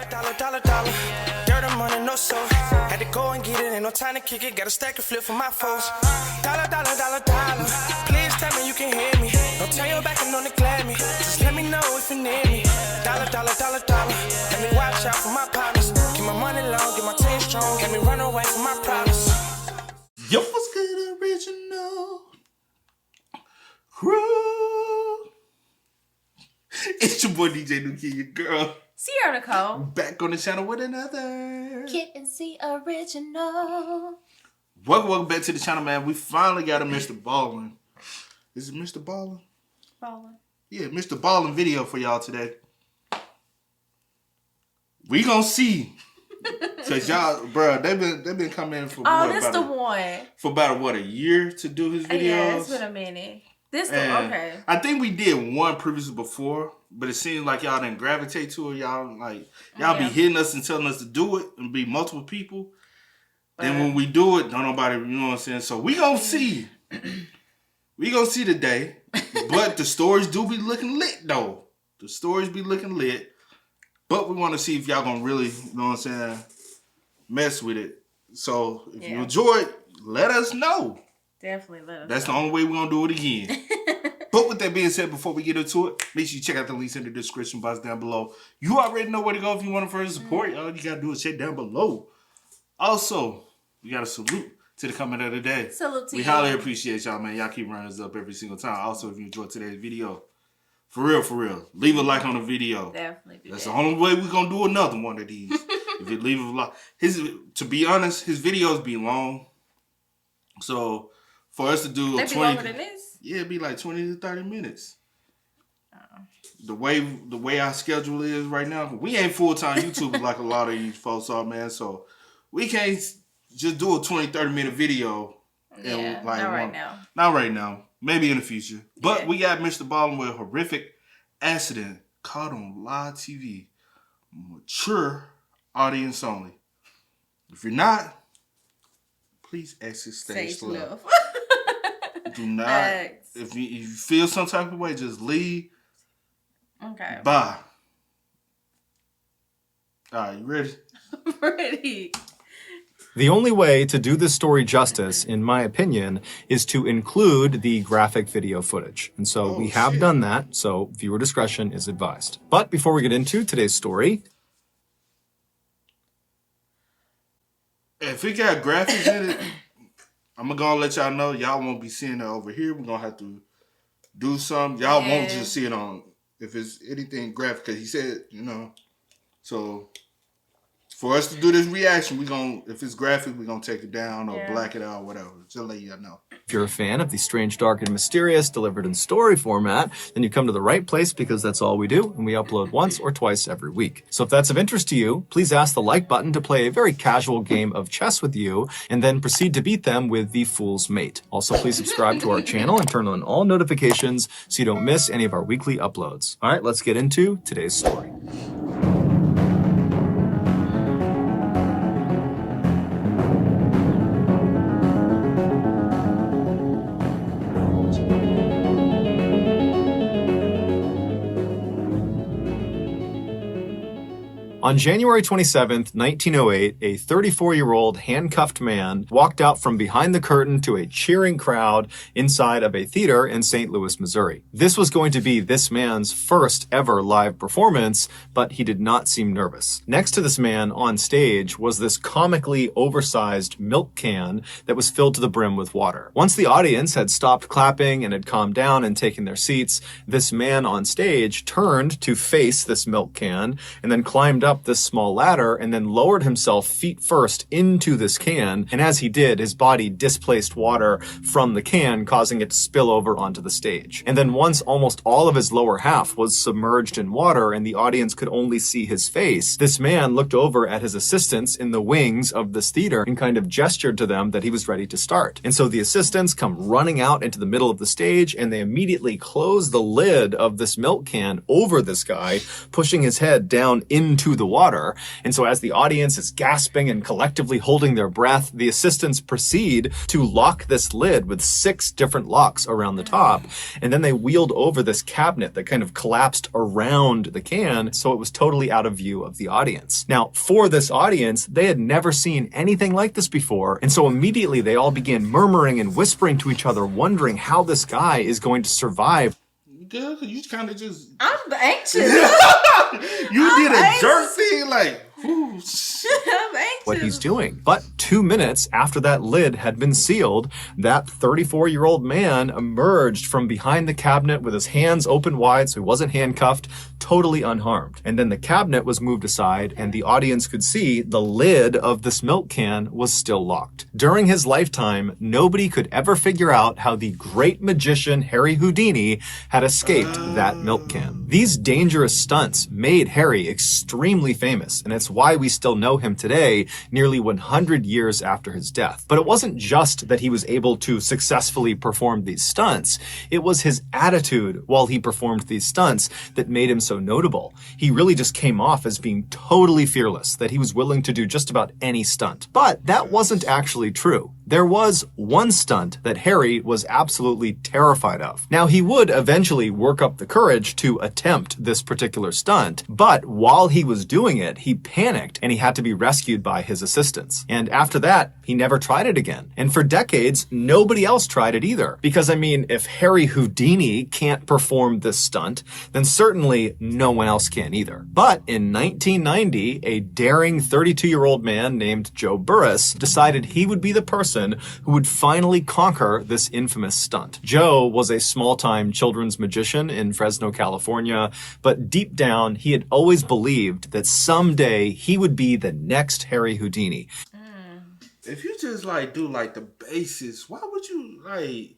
Dollar. Dirt and money, no soul. Had to go and get it, ain't no time to kick it. Got a stack and flip for my foes. Dollar. Please tell me you can hear me. Don't turn your back and don't neglect me. Just let me know if you need me. Dollar. Let me watch out for my partners. Keep my money long, get my team strong. Let me run away from my problems. Yo, what's good, original crew? It's your boy DJ New Kid, your girl Sierra Nicole. back on the channel with another Kid and C original. Welcome back to the channel, man. We finally got a Mr. Ballen. Is it Mr. Ballen? Ballen. Yeah, Mr. Ballen video for y'all today. We gonna see. Cause y'all, bro, they've been coming for about a year to do his videos. Yeah, it's been a minute. Okay. I think we did one previously before, but it seems like y'all didn't gravitate to it. Y'all be hitting us and telling us to do it and be multiple people. Then when we do it, don't nobody, you know what I'm saying? So we gonna see. We gonna see today. But the stories do be looking lit though. The stories be looking lit. But we want to see if y'all gonna really, you know what I'm saying, mess with it. So if you enjoy it, let us know. Definitely let us That's the only way we're gonna do it again. But with that being said, before we get into it, make sure you check out the links in the description box down below. You already know where to go if you want to further support. All you gotta do is check down below. Also, we got a salute to the comment of the day. Salute to you. We highly appreciate y'all, man. Y'all keep running us up every single time. Also, if you enjoyed today's video, for real, leave a like on the video. Definitely do That's that. the only way we're gonna do another one of these. If you leave a like, to be honest, his videos be long. So for us to do They be longer than this? Yeah, it'd be like 20 to 30 minutes. The way our schedule is right now, we ain't full-time YouTubers like a lot of you folks are, man. So we can't just do a 20, 30-minute video. Yeah, not right now. Not right now. Maybe in the future. But we got Mr. Ballen with a horrific accident caught on live TV. Mature audience only. If you're not, please exit stage left. Do not. If you feel some type of way, just leave. Okay. Bye. All right, you ready? Ready. The only way to do this story justice, in my opinion, is to include the graphic video footage. And so we have done that, so viewer discretion is advised. But before we get into today's story... If it got graphics in it, I'm going to let y'all know. Y'all won't be seeing it over here. We're going to have to do something. Y'all won't just see it on, if it's anything graphic, because he said, you know, so... For us to do this reaction, if it's graphic, we're going to take it down or black it out or whatever. Just let you know. If you're a fan of the strange, dark, and mysterious delivered in story format, then you come to the right place because that's all we do, and we upload once or twice every week. So if that's of interest to you, please ask the like button to play a very casual game of chess with you, and then proceed to beat them with the Fool's Mate. Also, please subscribe to our channel and turn on all notifications so you don't miss any of our weekly uploads. All right, let's get into today's story. On January 27th, 1908, a 34-year-old handcuffed man walked out from behind the curtain to a cheering crowd inside of a theater in St. Louis, Missouri. This was going to be this man's first ever live performance, but he did not seem nervous. Next to this man on stage was this comically oversized milk can that was filled to the brim with water. Once the audience had stopped clapping and had calmed down and taken their seats, this man on stage turned to face this milk can and then climbed up this small ladder and then lowered himself feet first into this can, and as he did, his body displaced water from the can, causing it to spill over onto the stage. And then once almost all of his lower half was submerged in water and the audience could only see his face, this man looked over at his assistants in the wings of this theater and kind of gestured to them that he was ready to start. And so the assistants come running out into the middle of the stage and they immediately close the lid of this milk can over this guy, pushing his head down into the water. And so as the audience is gasping and collectively holding their breath, the assistants proceed to lock this lid with 6 different locks around the top. And then they wheeled over this cabinet that kind of collapsed around the can, so it was totally out of view of the audience. Now, for this audience, they had never seen anything like this before, and so immediately they all began murmuring and whispering to each other, wondering how this guy is going to survive. Good, you kind of just... I'm anxious. You did a jerk thing, like... I'm anxious. What he's doing. But 2 minutes after that lid had been sealed, that 34-year-old man emerged from behind the cabinet with his hands open wide, so he wasn't handcuffed, totally unharmed. And then the cabinet was moved aside, and the audience could see the lid of this milk can was still locked. During his lifetime, nobody could ever figure out how the great magician Harry Houdini had escaped that milk can. These dangerous stunts made Harry extremely famous, and it's why we still know him today, nearly 100 years after his death. But it wasn't just that he was able to successfully perform these stunts. It was his attitude while he performed these stunts that made him so notable. He really just came off as being totally fearless, that he was willing to do just about any stunt. But that wasn't actually true. There was one stunt that Harry was absolutely terrified of. Now, he would eventually work up the courage to attempt this particular stunt, but while he was doing it, he panicked and he had to be rescued by his assistants. And after that, he never tried it again. And for decades, nobody else tried it either. Because, I mean, if Harry Houdini can't perform this stunt, then certainly no one else can either. But in 1990, a daring 32-year-old man named Joe Burris decided he would be the person who would finally conquer this infamous stunt. Joe was a small-time children's magician in Fresno, California, but deep down, he had always believed that someday he would be the next Harry Houdini. If you just like do like the basics, why would you like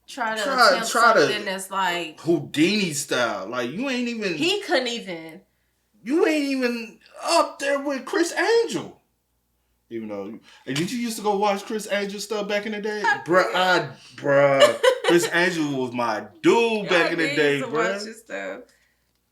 try to attempt something that's like Houdini style? Like you ain't even. He couldn't even. You ain't even up there with Chris Angel. Even though, did you used to go watch Chris Angel stuff back in the day? Bruh. Chris Angel was my dude back in the day, bruh.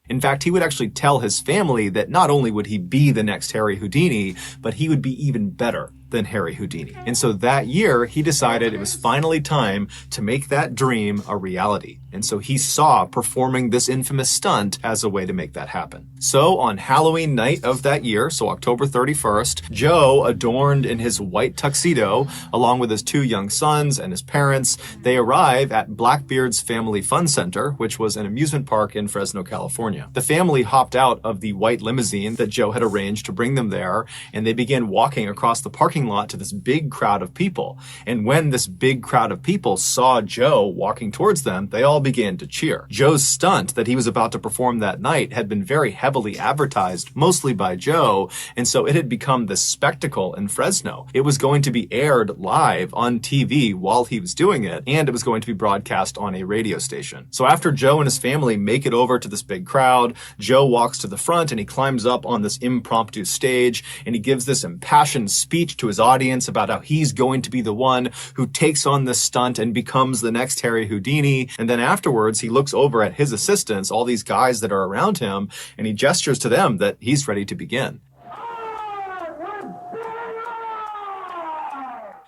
In fact, he would actually tell his family that not only would he be the next Harry Houdini, but he would be even better than Harry Houdini. And so that year, he decided it was finally time to make that dream a reality. And so he saw performing this infamous stunt as a way to make that happen. So on Halloween night of that year, so October 31st, Joe, adorned in his white tuxedo, along with his 2 young sons and his parents, they arrive at Blackbeard's Family Fun Center, which was an amusement park in Fresno, California. The family hopped out of the white limousine that Joe had arranged to bring them there, and they began walking across the parking lot to this big crowd of people. And when this big crowd of people saw Joe walking towards them, they all began to cheer. Joe's stunt that he was about to perform that night had been very heavily advertised, mostly by Joe, and so it had become this spectacle in Fresno. It was going to be aired live on TV while he was doing it, and it was going to be broadcast on a radio station. So after Joe and his family make it over to this big crowd, Joe walks to the front and he climbs up on this impromptu stage and he gives this impassioned speech to his audience about how he's going to be the one who takes on this stunt and becomes the next Harry Houdini. And then afterwards, he looks over at his assistants, all these guys that are around him, and he gestures to them that he's ready to begin.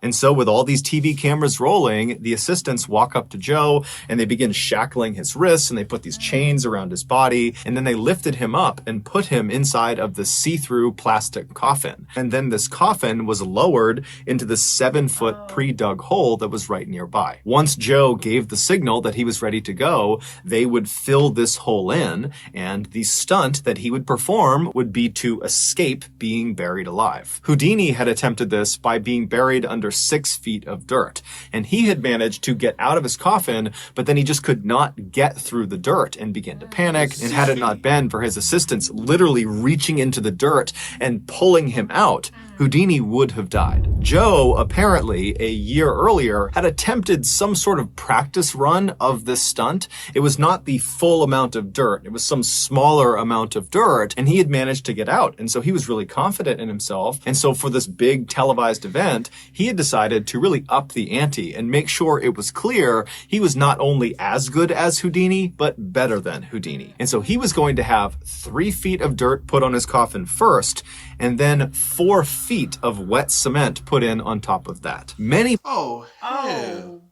And so with all these TV cameras rolling, the assistants walk up to Joe and they begin shackling his wrists and they put these chains around his body. And then they lifted him up and put him inside of the see-through plastic coffin. And then this coffin was lowered into the 7-foot pre-dug hole that was right nearby. Once Joe gave the signal that he was ready to go, they would fill this hole in, and the stunt that he would perform would be to escape being buried alive. Houdini had attempted this by being buried under 6 feet of dirt. And he had managed to get out of his coffin, but then he just could not get through the dirt and began to panic. And had it not been for his assistants literally reaching into the dirt and pulling him out, Houdini would have died. Joe, apparently, a year earlier, had attempted some sort of practice run of this stunt. It was not the full amount of dirt. It was some smaller amount of dirt, and he had managed to get out. And so he was really confident in himself. And so for this big televised event, he had decided to really up the ante and make sure it was clear he was not only as good as Houdini, but better than Houdini. And so he was going to have 3 feet of dirt put on his coffin first, and then 4 feet of wet cement put in on top of that. Many... Oh, hell.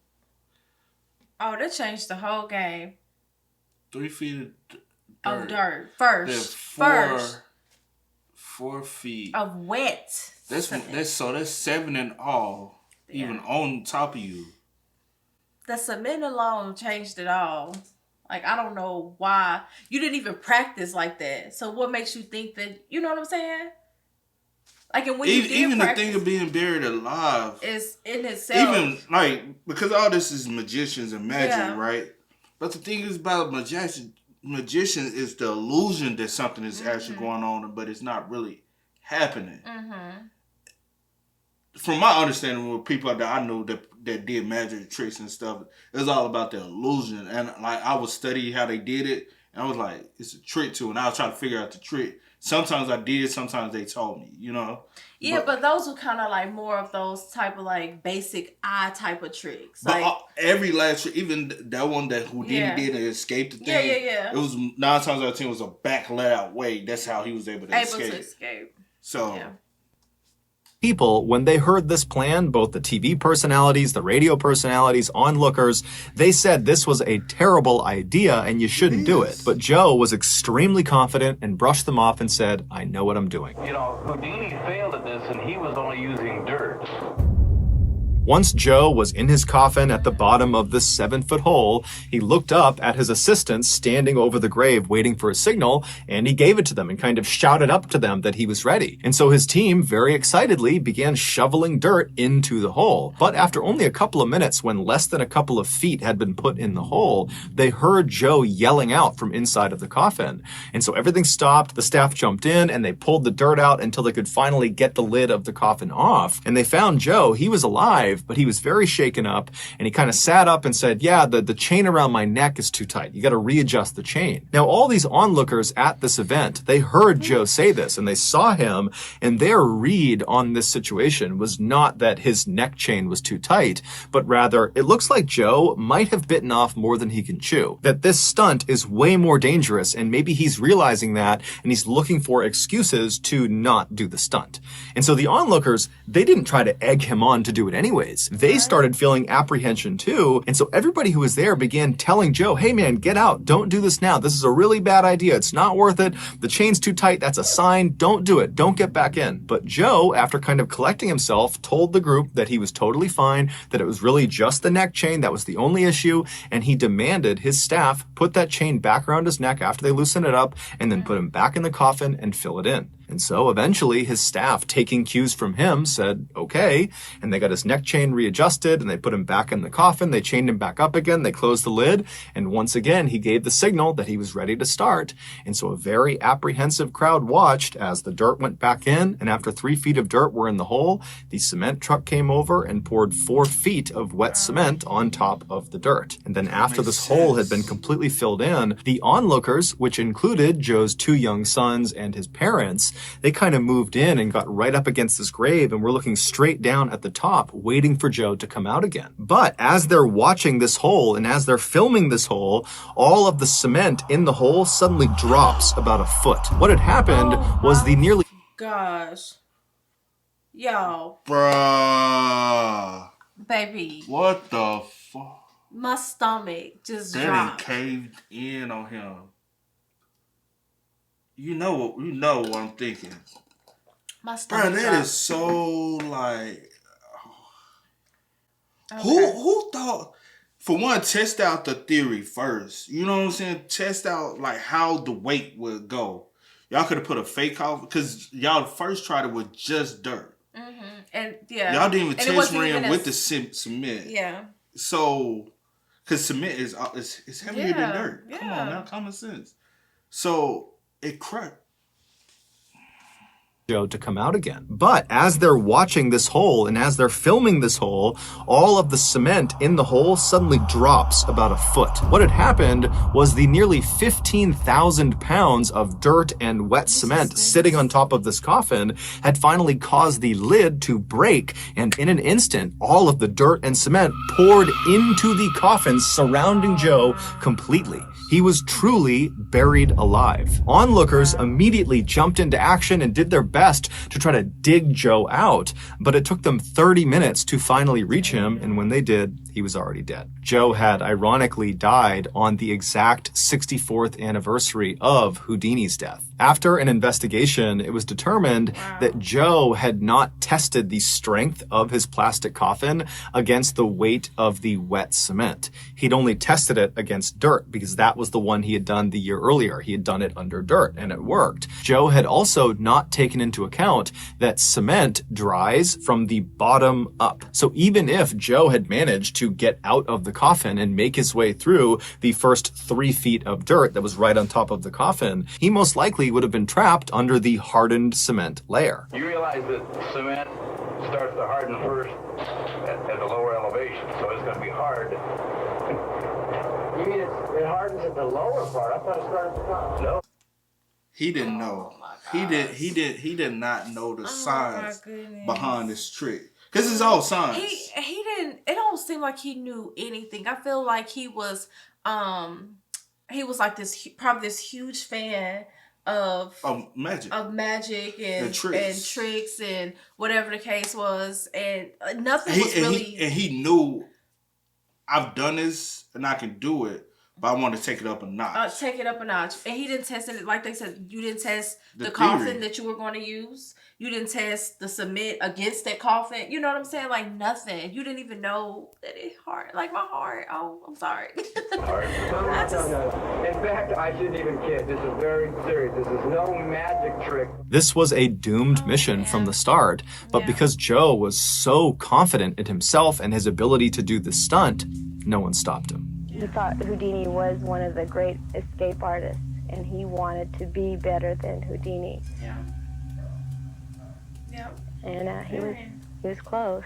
Oh, that changed the whole game. 3 feet of dirt. First. 4 feet. Of wet. That's 7 in all, even on top of you. The cement alone changed it all. Like, I don't know why. You didn't even practice like that. So what makes you think that, you know what I'm saying? Like, and when you did practice, the thing of being buried alive is in itself. Even, like, because all this is magicians and magic, right? But the thing is about magician is the illusion that something is actually going on, but it's not really happening. From my understanding with people that I know that did magic tricks and stuff, it was all about the illusion. And like I would study how they did it, and I was like, it's a trick too. And I was trying to figure out the trick. Sometimes I did, sometimes they told me, you know. Yeah, but those were kind of like more of those type of like basic eye type of tricks. But like every last trick, even that one that Houdini did and escaped the thing. It was 9 times out of 10 was a back let out way. That's how he was able to escape. So. Yeah. People, when they heard this plan, both the TV personalities, the radio personalities, onlookers, they said this was a terrible idea and you shouldn't do it. But Joe was extremely confident and brushed them off and said, I know what I'm doing. You know, Houdini failed at this and he was only using dirt. Once Joe was in his coffin at the bottom of this 7-foot hole, he looked up at his assistants standing over the grave waiting for a signal, and he gave it to them and kind of shouted up to them that he was ready. And so his team very excitedly began shoveling dirt into the hole. But after only a couple of minutes, when less than a couple of feet had been put in the hole, they heard Joe yelling out from inside of the coffin. And so everything stopped, the staff jumped in, and they pulled the dirt out until they could finally get the lid of the coffin off. And they found Joe. He was alive, but he was very shaken up, and he kind of sat up and said, yeah, the chain around my neck is too tight. You got to readjust the chain. Now, all these onlookers at this event, they heard Joe say this, and they saw him, and their read on this situation was not that his neck chain was too tight, but rather, it looks like Joe might have bitten off more than he can chew. That this stunt is way more dangerous, and maybe he's realizing that, and he's looking for excuses to not do the stunt. And so the onlookers, they didn't try to egg him on to do it anyways. They started feeling apprehension too, and so everybody who was there began telling Joe, hey man, get out, don't do this now, this is a really bad idea, it's not worth it, the chain's too tight, that's a sign, don't do it, don't get back in. But Joe, after kind of collecting himself, told the group that he was totally fine, that it was really just the neck chain that was the only issue, and he demanded his staff put that chain back around his neck after they loosened it up, and then put him back in the coffin and fill it in. And so eventually his staff, taking cues from him, said, okay. And they got his neck chain readjusted and they put him back in the coffin. They chained him back up again. They closed the lid. And once again, he gave the signal that he was ready to start. And so a very apprehensive crowd watched as the dirt went back in. And after 3 feet of dirt were in the hole, the cement truck came over and poured 4 feet of wet cement on top of the dirt. And then after this hole had been completely filled in, the onlookers, which included Joe's 2 young sons and his parents, they kind of moved in and got right up against this grave and were looking straight down at the top, waiting for Joe to come out again. But as they're watching this hole and as they're filming this hole, all of the cement in the hole suddenly drops about a foot. What had happened was the nearly... Gosh. Yo. Bruh. Baby. What the fuck? My stomach just that dropped. That caved in on him. You know what I'm thinking. My stomach Bruh, that dropped. is so like... Okay. Who thought... For one, test out the theory first. You know what I'm saying? Test out like how the weight would go. Y'all could have put a fake off because y'all first tried it with just dirt. Mm-hmm. And yeah, y'all didn't even test ran with the cement. Yeah. So, because cement is heavier than dirt. Yeah. Come on now, common sense. So it cracked. Joe to come out again. But as they're watching this hole and as they're filming this hole, all of the cement in the hole suddenly drops about a foot. What had happened was the nearly 15,000 pounds of dirt and wet cement sitting on top of this coffin had finally caused the lid to break, and in an instant, all of the dirt and cement poured into the coffin surrounding Joe completely. He was truly buried alive. Onlookers immediately jumped into action and did their best to try to dig Joe out, but it took them 30 minutes to finally reach him, and when they did, he was already dead. Joe had ironically died on the exact 64th anniversary of Houdini's death. After an investigation, it was determined that Joe had not tested the strength of his plastic coffin against the weight of the wet cement. He'd only tested it against dirt because that was the one he had done the year earlier. He had done it under dirt and it worked. Joe had also not taken into account that cement dries from the bottom up. So even if Joe had managed to get out of the coffin and make his way through the first 3 feet of dirt that was right on top of the coffin, he most likely would have been trapped under the hardened cement layer. You realize that cement starts to harden first at a lower elevation, so it's going to be hard. You mean it hardens at the lower part? I thought it started at the top. No. He didn't know. He did not know the science behind this trick. Because it's all science. He didn't. It don't seem like he knew anything. I feel like he was like this huge fan of magic and tricks and whatever the case was, and nothing was really. And he knew, I've done this and I can do it, but I want to take it up a notch. Take it up a notch. And he didn't test it. Like they said, you didn't test the coffin that you were going to use. You didn't test the cement against that coffin. You know what I'm saying? Like nothing. You didn't even know that it hurt. Like my heart. Oh, I'm sorry. No. In fact, I shouldn't even kid. This is very serious. This is no magic trick. This was a doomed mission from the start, but because Joe was so confident in himself and his ability to do the stunt, no one stopped him. He thought Houdini was one of the great escape artists, and he wanted to be better than Houdini. Yeah. And he was close.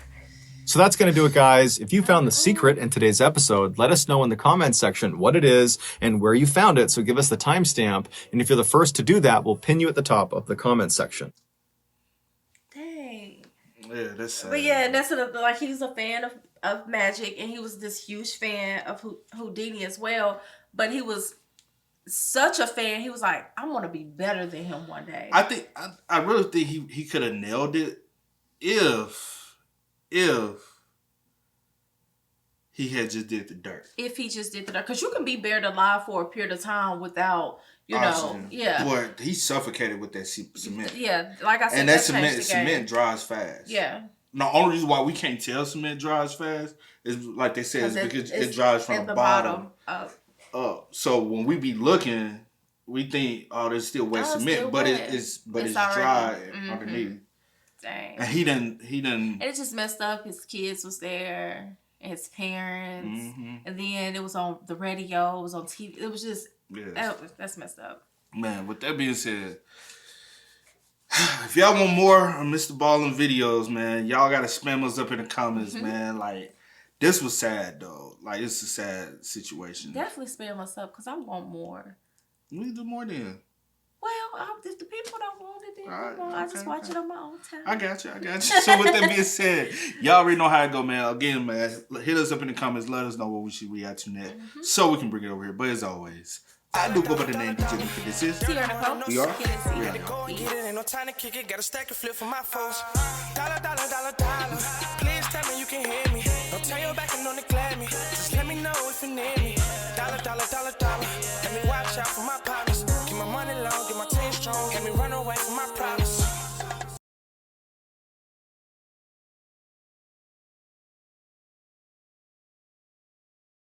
So that's going to do it, guys. If you found the secret in today's episode, let us know in the comments section what it is and where you found it. So give us the timestamp. And if you're the first to do that, we'll pin you at the top of the comments section. Dang. Yeah, that's sad. But yeah, that's like he was a fan of magic, and he was this huge fan of Houdini as well. But he was such a fan, he was like, I want to be better than him one day. I really think he could have nailed it if he had just did the dirt. If he just did the dirt. Because you can be buried alive for a period of time without, Oxygen. Yeah. But he suffocated with that cement. Yeah, like I said, and that cement dries fast. Yeah. The only reason why we can't tell cement dries fast is, like they said, is because it dries from the bottom up. So when we be looking, we think, oh, there's still wet cement, but it's dry underneath. Dang. And he didn't. And it just messed up. His kids was there, and his parents, and then it was on the radio. It was on TV. It was just that's messed up. Man, with that being said, if y'all want more of Mr. Ballen videos, man, y'all gotta spam us up in the comments, man. Like, this was sad though. Like, it's a sad situation. Definitely spam us up because I want more. We do more then. Well, if the people don't want it, then I just watch it on my own time. I got you. So with that being said, y'all already know how it go, man. Again, man, hit us up in the comments. Let us know what we should react to next, so we can bring it over here. But as always, I do go by the name DJ Luka. This is We are. Ain't no time to kick it, got a stack of flip for my folks. Dollar. Please tell me you can hear me. Don't turn your back and don't neglect me. Just let me know if you need me. Dollar.